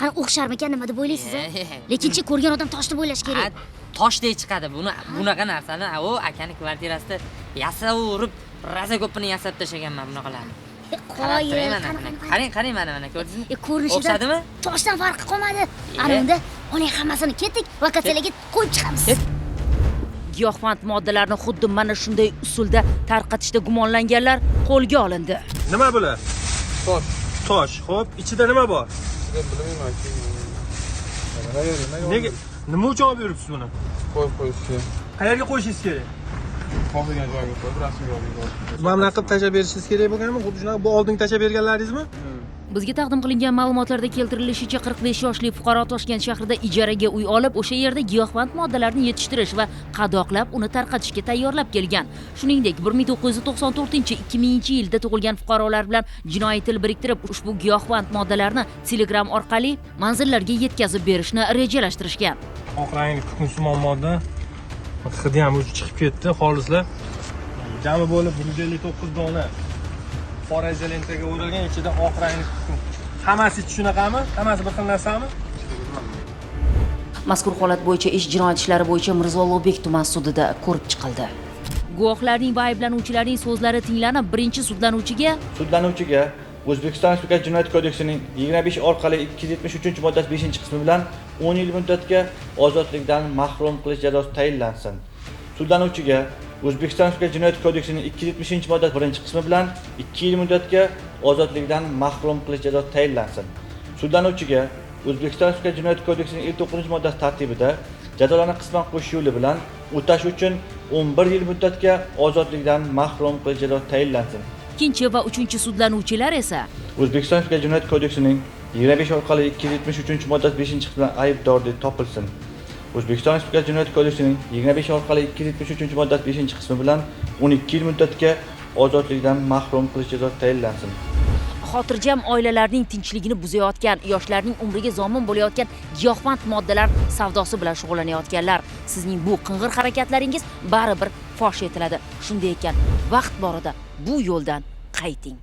Qani o'xsharmikan nima deb o'ylaysiz? Lekinchi ko'rgan odam tosh deb o'ylash kerak. Toshdek chiqadi. Bunaqa narsani u akani kvartirasida yasavurib, razagopini yasab tashaganman bunaqalarni. Qarang mana ko'rdingizmi? Ko'rinishidan o'xshadimi? Toshdan farqi qolmadi. Ana unda oling hammasini ketdik, lokatsiyaga qo'yib chiqamiz. Giyohvand moddalarni xuddi mana shunday usulda tarqatishda gumonlanganlar qo'lga olindi. Nima bular? Tosh. Xo'p, ichida nima bor? Nega? Nima uchun olib yuribsiz buni? Qo'yishga. Qayerga qo'yishingiz kerak? Xohlagan joyga qo'yib, rasmga olib. Mana bunaqa qilib tashlab berishingiz kerak bo'lganmi? Xuddi shunaqa bu oldin tashlab berganlaringizmi? Bizga taqdim qilingan ma'lumotlarda keltirilishicha 45 yoshli fuqaro Toshkent shahrida ijaraga uy olib, o'sha yerda giyohvand moddalarni yetishtirish va qadoqlab, uni tarqatishga tayyorlab kelgan. Shuningdek, 1994-2000-yilda tug'ilgan fuqarolar bilan jinoiy til biriktirib, ushbu giyohvand moddalarni Telegram orqali manzillarga yetkazib berishni rejalashtirishgan. Oq rangli kukunsimon modda. Hidi ham o'zi chiqib ketdi, xolislar. Jami bo'lib 159 dona qora izolentaga o'ralgan, ichida oq rangli kukun. Hammasi shunaqami? Hammasi bir xil narsami? Mazkur holat bo'yicha ish jinoyat ishlari bo'yicha Mirzo Ulug'bek tuman sudida ko'rib chiqildi. Guvohlarning va ayblanuvchilarning so'zlari tinglanib, birinchi sudlanuvchiga O'zbekiston Respublikasi Jinoyat kodeksining 25 orqali 273-moddasi 5-qismi bilan 10 yil muddatga ozodlikdan mahrum qilish jazosi tayinlansin. Sudlanuvchiga O'zbekiston Respublikasi Jinoyat kodeksining 270-moddasi 1-qismi bilan 2 yil muddatga ozodlikdan mahrum qilish jazosi tayinlansin. Sudlanuvchiga O'zbekiston Respublikasi Jinoyat kodeksining 59-moddasi tartibida jazolarni qisman qo'shish yo'li bilan o'tash uchun 11 yil muddatga ozodlikdan mahrum qilish jazosi tayinlansin. Ikkinchi va uchinchi sudlanuvchilar esa O'zbekiston Respublikasi Jinoyat kodeksining 25 orqali 273-moddasi 5-qismi bilan aybdor deb topilsin. O'zbekiston Respublikasi Jinoyat kodeksining 25 orqali 273-moddasi 5-qismi bilan 12 yil muddatga ozodlikdan mahrum qilish jazosi tayinlansin. xotirjam oilalarning tinchligini buzayotgan, yoshlarning umriga zomin bo'layotgan giyohvand moddalar savdosi bilan shug'ullanayotganlar, sizning bu qing'ir harakatlaringiz baribir fosh etiladi. Shunday ekan, vaqt borida bu yo'ldan qayting.